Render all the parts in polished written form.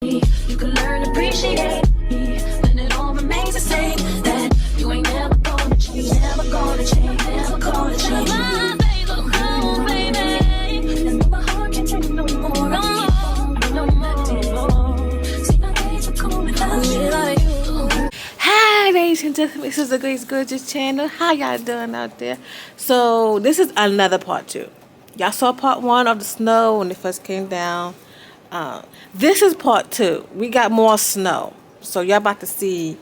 You can learn to appreciate me when it all remains the same. That you ain't never gonna change, never gonna change, never gonna change. My baby, oh baby, and my heart can't take no more. No more. See my days are cold without you like you. Hi ladies and gentlemen, this is the Grace Gorgeous channel. How y'all doing out there? So this is another part 2. Y'all saw part 1 of the snow when it first came down. This is part 2. We got more snow, so y'all about to see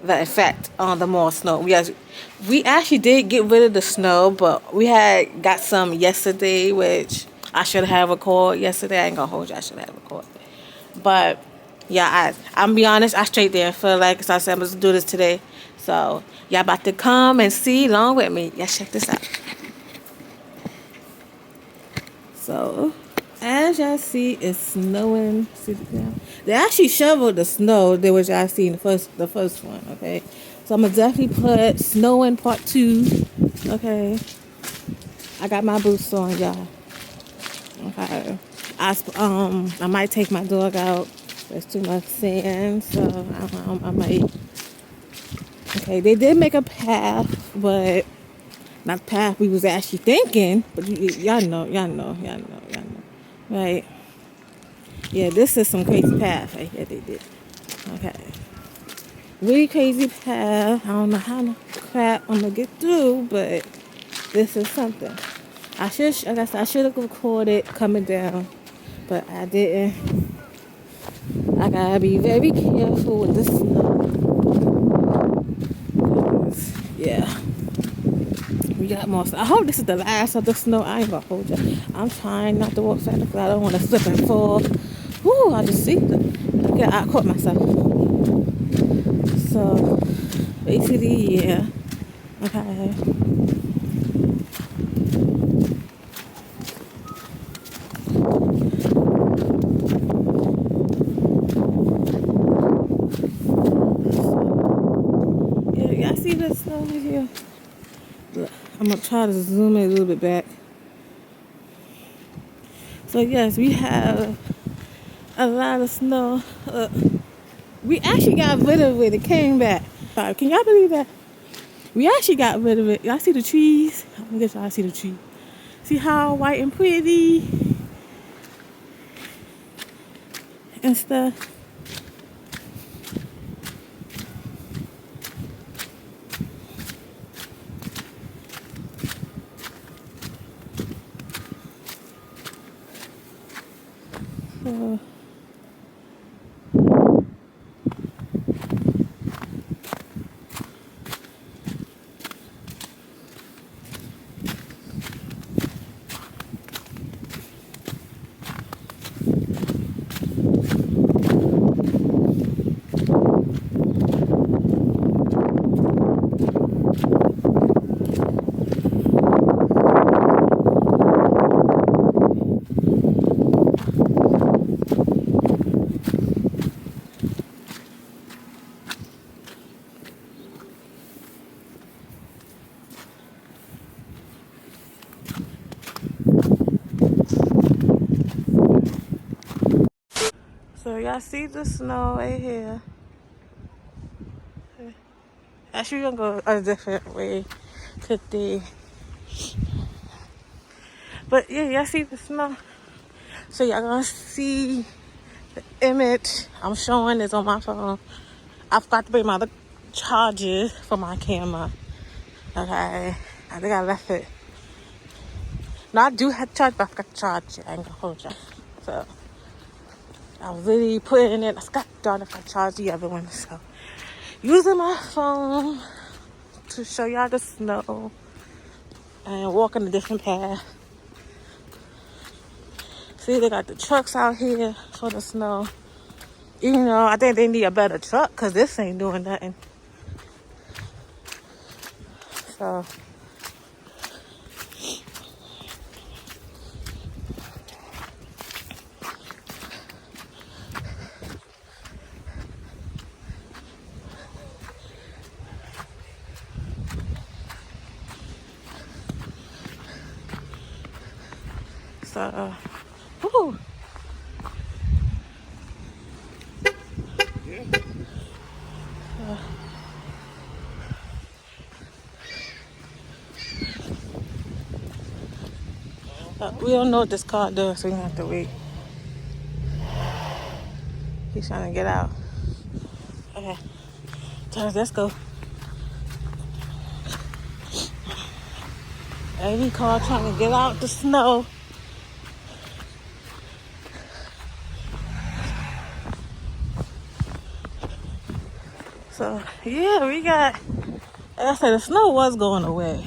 the effect on the more snow. We actually did get rid of the snow, but we had got some yesterday, which I should have recorded yesterday. I ain't gonna hold you. I should have recorded, but yeah, I'm be honest. I straight there feel like, so I said I'm gonna do this today. So y'all about to come and see along with me. Y'all check this out. So as y'all see, it's snowing. See the ground? They actually shoveled the snow. There was y'all seen the first one. Okay, so I'm gonna definitely put snow in part 2. Okay, I got my boots on, y'all. Okay, I might take my dog out. There's too much sand, so I might. Okay, they did make a path, but not the path we was actually thinking. But y'all know. Right. Yeah, this is some crazy path right here they did. Okay. Really crazy path. I don't know how the crap I'm gonna get through, but this is something. I should have recorded coming down, but I didn't. I gotta be very careful with this snow. Yeah. We got more snow. I hope this is the last of the snow. I ain't gonna hold you. I'm trying not to walk fast because I don't want to slip and fall. Woo, I just see I caught myself. So basically, yeah. Okay. Yeah, y'all see the snow right here? Look, I'm gonna try to zoom it a little bit back. So yes, we have a lot of snow. We actually got rid of it. It came back. Can y'all believe that? We actually got rid of it. Y'all see the trees? I guess y'all see the tree. See how white and pretty and stuff. So So y'all see the snow right here. Actually, we're gonna go a different way today. But yeah, y'all see the snow. So y'all gonna see the image I'm showing is on my phone. I forgot to bring my other charger for my camera. Okay, I think I left it. No, I do have charge, but I forgot to charge it. I ain't gonna hold you. So I was really putting it. I forgot darn if I charged the other one. So using my phone to show y'all the snow and walking a different path. See, they got the trucks out here for the snow. Even though I think they need a better truck because this ain't doing nothing. So woo. We don't know what this car does, so we have to wait. He's trying to get out. Okay, let's go. Every car trying to get out the snow. So yeah, we got, like I said, the snow was going away.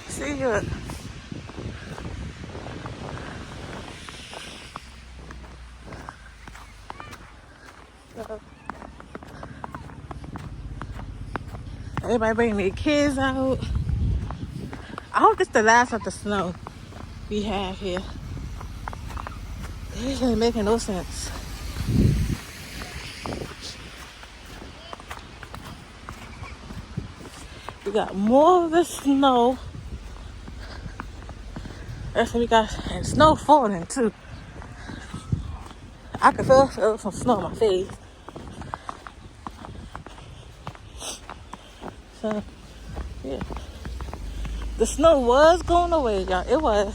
See you. Everybody bringing their kids out. I hope this is the last of the snow we have here. This ain't making no sense. We got more of the snow. That's what we got, and snow falling too. I can feel some snow on my face. So, yeah. The snow was going away, y'all. It was.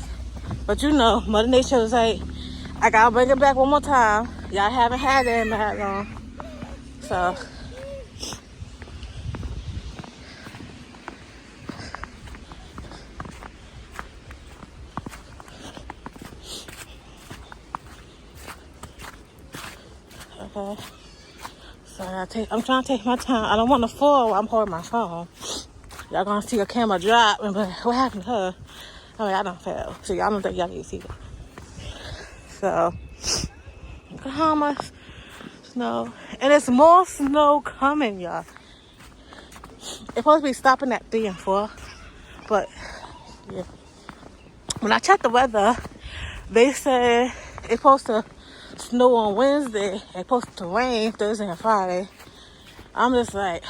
But you know, Mother Nature was like, I gotta bring it back one more time. Y'all haven't had it in that long. So, okay. So I'm trying to take my time. I don't want to fall while I'm holding my phone. Y'all gonna see a camera drop and be like, what happened to her? I mean, I don't fail. So y'all don't think y'all can see that. So, look at how much snow. And it's more snow coming, y'all. It's supposed to be stopping at 3 and 4. But, yeah. When I checked the weather, they said it's supposed to snow on Wednesday. It's supposed to rain Thursday and Friday. I'm just like,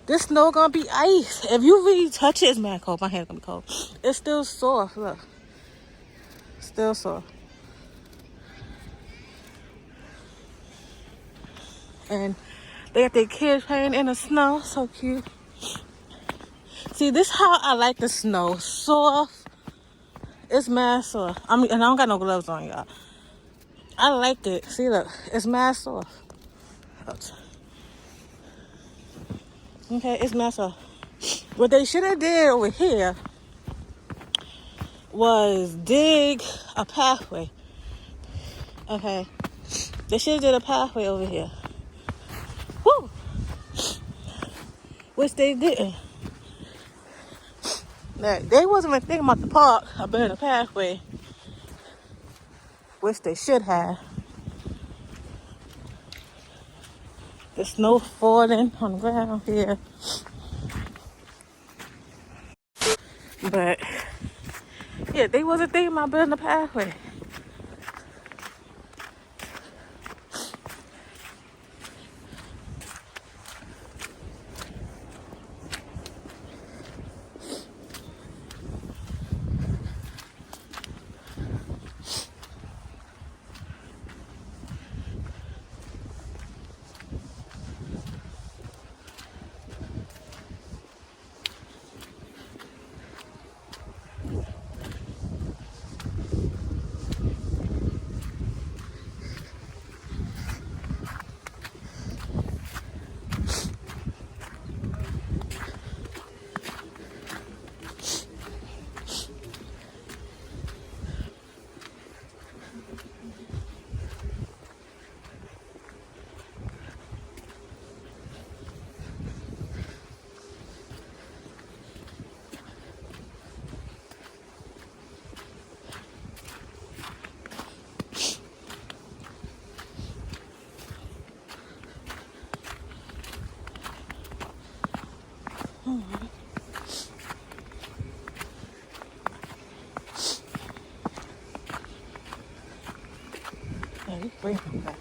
this snow gonna be ice. If you really touch it, it's mad cold. My hand's gonna be cold. It's still soft, look. Still soft. And they got their kids playing in the snow. So cute. See, this is how I like the snow. Soft. It's mad soft. I mean, and I don't got no gloves on, y'all. I like it. See, look. It's mad soft. Okay, it's mad soft. What they should have did over here was dig a pathway. Okay. They should have did a pathway over here. Woo! Which they didn't. Like, they wasn't even thinking about the park or building a pathway. Which they should have. The snow falling on the ground here. But, yeah, they wasn't thinking about building a pathway. Yeah, you bring them back.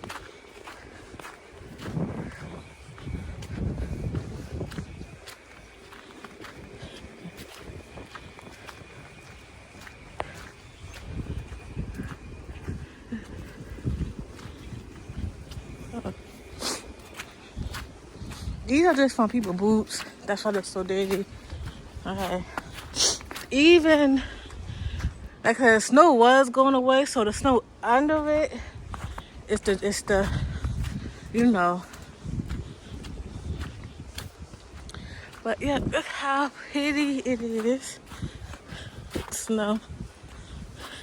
These are just from people's boots. That's why they're so dirty. Okay. Even like the snow was going away, so the snow under it it's the you know. But yeah, look how pretty it is. Snow.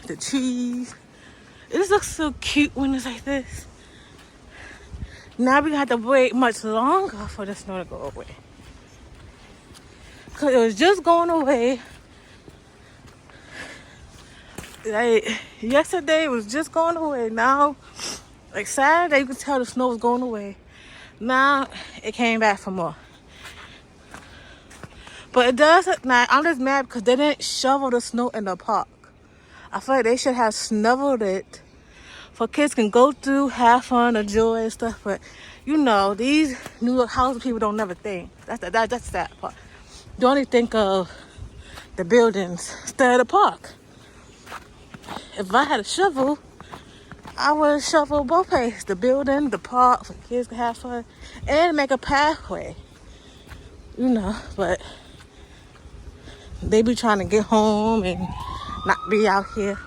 The trees. It just looks so cute when it's like this. Now we have to wait much longer for the snow to go away. Cause it was just going away. Like yesterday it was just going away. Now, like Saturday you could tell the snow was going away. Now it came back for more. But it does, now I'm just mad because they didn't shovel the snow in the park. I feel like they should have shoveled it for kids can go through, have fun, enjoy and stuff. But you know, these New York housing people don't never think. That's the sad part. They only think of the buildings instead of the park. If I had a shovel, I would shovel both places. The building, the park, for kids can have fun, and make a pathway. You know, but they be trying to get home and not be out here.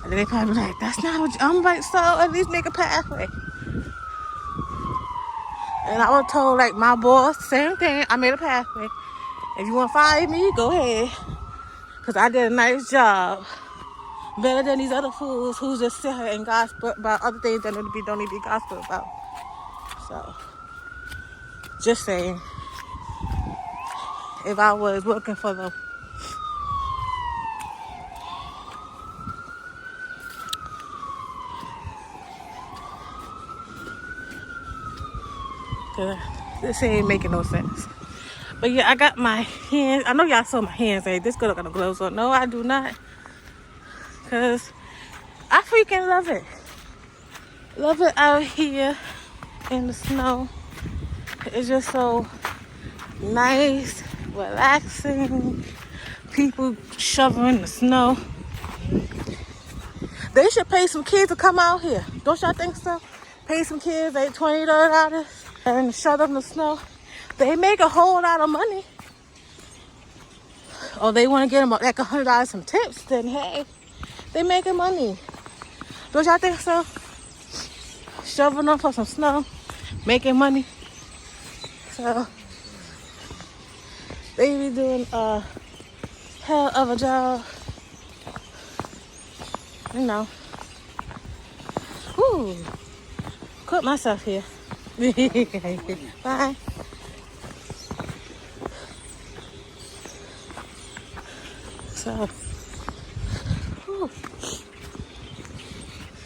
And then they probably be like, that's not what I'm like, so at least make a pathway. And I was told, like, my boss, same thing, I made a pathway. If you want to fire me, go ahead. Because I did a nice job. Better than these other fools who just sit here and gossip about other things that don't need to be gossiped about. So, just saying, if I was working for them. This ain't making no sense. But yeah, I got my hands. I know y'all saw my hands. Hey, this girl got no gloves on. No, I do not. Because I freaking love it. Love it out here in the snow. It's just so nice, relaxing. People shoveling the snow. They should pay some kids to come out here. Don't y'all think so? Pay some kids like $20 and shove them in the snow. They make a whole lot of money. Or they want to get them like $100 some tips, then hey, they making money. Don't y'all think so? Shoving them for some snow, making money. So they be doing a hell of a job. You know. Whew. Caught myself here. Bye. So, whew.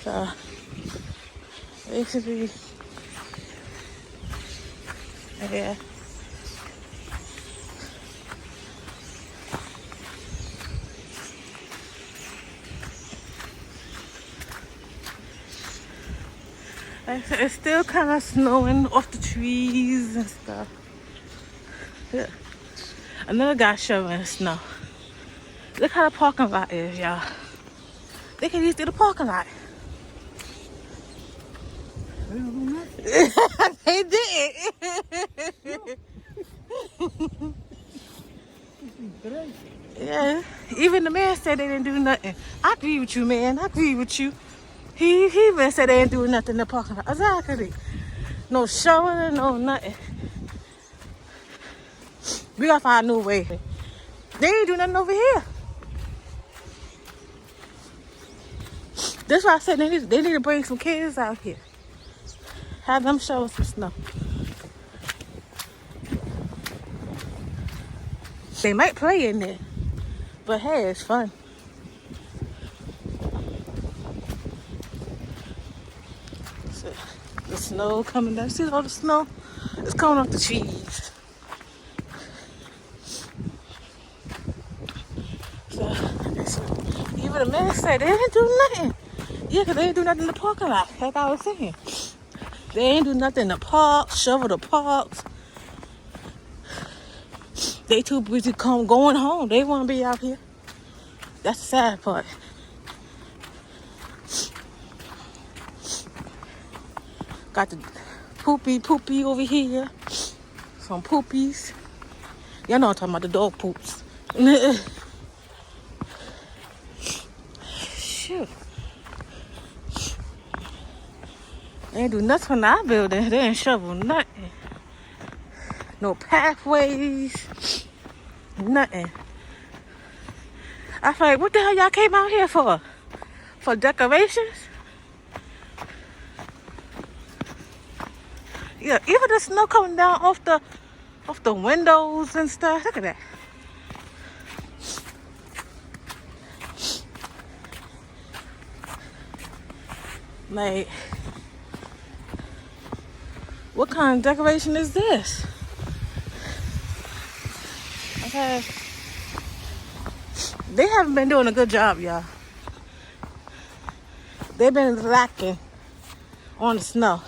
So basically, yeah. It's still kind of snowing off the trees and stuff. Yeah. Another guy shoveling snow. Look how the parking lot is, y'all. They can use the parking lot. They did. Yeah. Even the man said they didn't do nothing. I agree with you, man. I agree with you. He even said they ain't doing nothing in the parking lot. Exactly. No shoveling, no nothing. We gotta find a new way. They ain't do nothing over here. That's why I said they need to bring some kids out here. Have them show us some snow. They might play in there, but hey, it's fun. So, the snow coming down. See all the snow? It's coming off the trees. So, even the man said they didn't do nothing. Yeah, because they didn't do nothing in the parking lot, like I was saying. They ain't do nothing in the park, shovel the parks. They too busy going home. They want to be out here. That's the sad part. Got the poopy over here. Some poopies. Y'all know I'm talking about the dog poops. Shoot. They ain't do nothing in our building. They ain't shovel nothing. No pathways. Nothing. I feel like, what the hell y'all came out here for? For decorations? Yeah, even the snow coming down off the windows and stuff. Look at that. Like, what kind of decoration is this? Okay. They haven't been doing a good job, y'all. They've been lacking on the snow.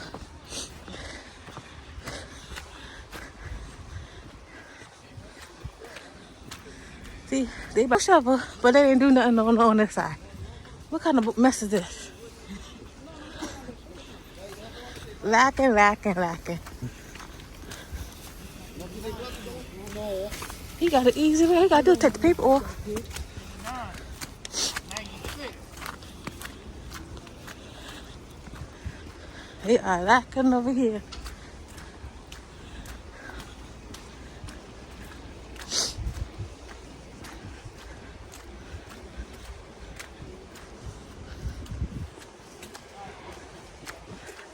See, they bought a shovel, but they didn't do nothing on this side. What kind of mess is this? Lacking. He got it easy. He got to do is take the paper off. They are lacking over here.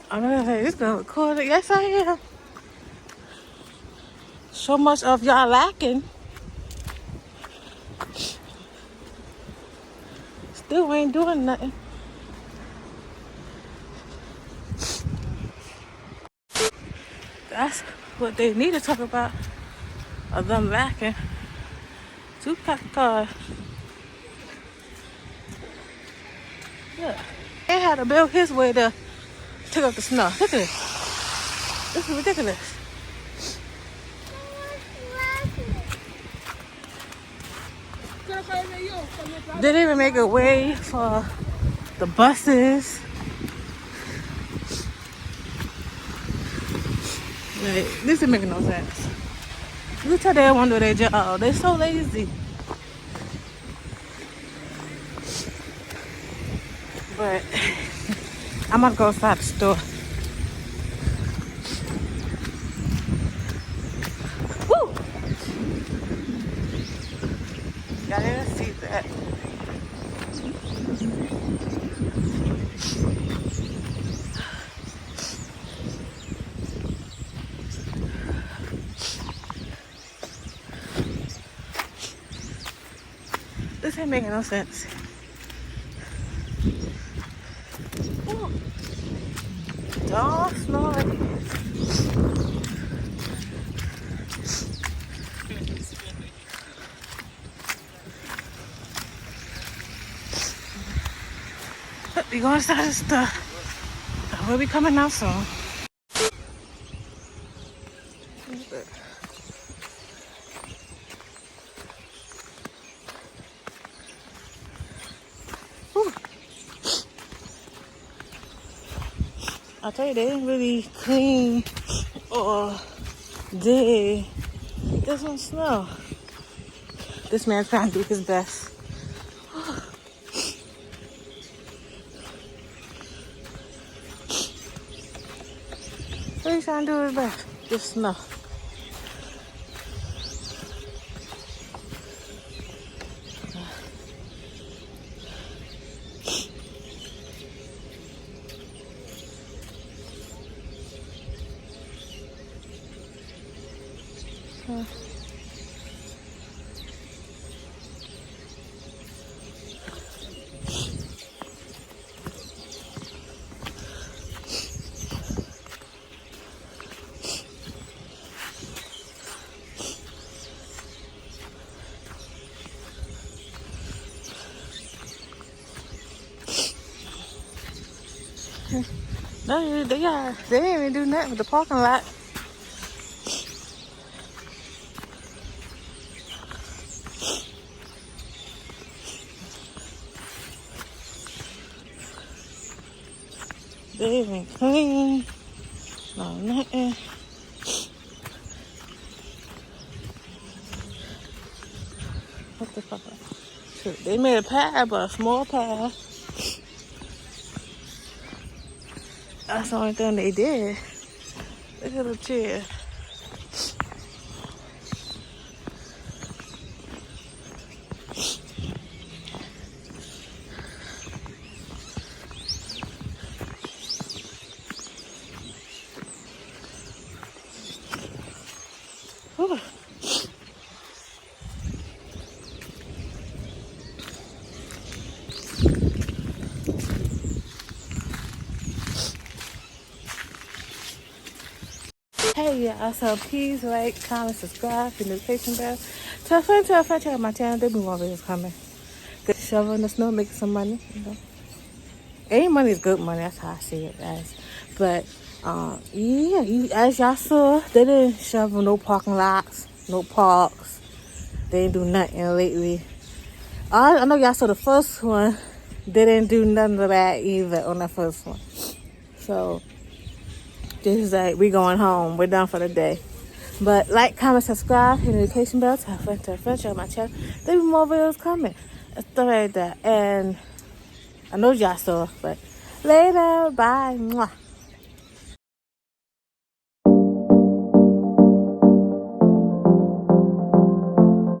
I'm gonna say this gonna record it. Yes, I am. So much of y'all lacking. Still ain't doing nothing. That's what they need to talk about. Of them lacking. 2 pack cars. Yeah. He had to build his way to take up the snow. Look at this. This is ridiculous. Didn't even make a way for the buses. Like, this isn't making no sense. You tell they want to do their job. They're so lazy. But I'm gonna go inside the store. Woo! Y'all didn't see that. This ain't making no sense. Ooh. Don't slow it. We going inside the store. We'll be coming out soon. I tell you, they didn't really clean or dig this one snow. This man's trying to do his best. What are you trying to do his best? This snow. No, they are. They didn't even do nothing with the parking lot. They even clean. No, nothing. What the fuck? Shoot, they made a path, but a small path. That's the only thing they did. Look at the chair. Whew. Hey y'all, so please like, comment, subscribe, hit the notification bell. Tell a friend, check out my channel. There be more videos coming. Good shovel in the snow, making some money. You know, any money is good money. That's how I see it, guys. But yeah, as y'all saw, they didn't shovel no parking lots, no parks. They didn't do nothing lately. I know y'all saw the first one. They didn't do none of that either on that first one. So this is like, we going home. We're done for the day. But like, comment, subscribe, hit the notification bell, tell a friend, check out my channel. There be more videos coming. And stuff like that. And I know y'all saw, but later. Bye. Mwah.